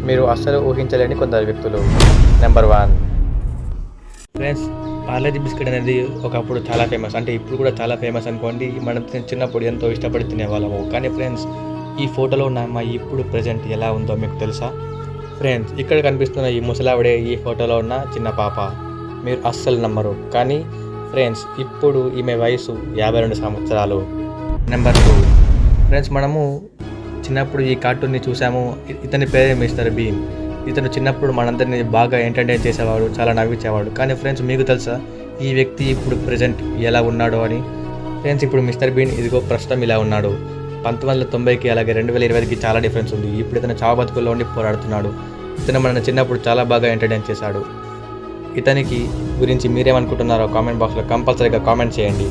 మీరు అస్సలు ఊహించలేని కొందరు వ్యక్తులు. నెంబర్ 1. ఫ్రెండ్స్, పార్లేజీ బిస్కెట్ అనేది ఒకప్పుడు చాలా ఫేమస్, అంటే ఇప్పుడు కూడా చాలా ఫేమస్ అనుకోండి. మనం చిన్నప్పుడు ఎంతో ఇష్టపడి తినేవాళ్ళము. కానీ ఫ్రెండ్స్, ఈ ఫోటోలో ఉన్న అమ్మాయి ఇప్పుడు ప్రజెంట్ ఎలా ఉందో మీకు తెలుసా? ఫ్రెండ్స్, ఇక్కడ కనిపిస్తున్న ఈ ముసలావిడే ఈ ఫోటోలో ఉన్న చిన్న పాప. మీరు అస్సలు నమ్మరు. కానీ ఫ్రెండ్స్, ఇప్పుడు ఈమె వయసు 52 సంవత్సరాలు. నెంబర్ 2. ఫ్రెండ్స్, మనము చిన్నప్పుడు ఈ కార్టూన్ని చూసాము. ఇతని పేరే మిస్టర్ బీన్. ఇతను చిన్నప్పుడు మనందరినీ బాగా ఎంటర్టైన్ చేసేవాడు, చాలా నవ్వించేవాడు. కానీ ఫ్రెండ్స్, మీకు తెలుసా ఈ వ్యక్తి ఇప్పుడు ప్రజెంట్ ఎలా ఉన్నాడో అని? ఫ్రెండ్స్, ఇప్పుడు మిస్టర్ బీన్ ఇదిగో ప్రస్తుతం ఇలా ఉన్నాడు. 1990కి అలాగే 2020కి చాలా డిఫరెన్స్ ఉంది. ఇప్పుడు ఇతను చావు బతుకుల్లో ఉండి పోరాడుతున్నాడు. ఇతను మన చిన్నప్పుడు చాలా బాగా ఎంటర్టైన్ చేశాడు. ఇతనికి గురించి మీరేమనుకుంటున్నారో కామెంట్ బాక్స్లో కంపల్సరీగా కామెంట్ చేయండి.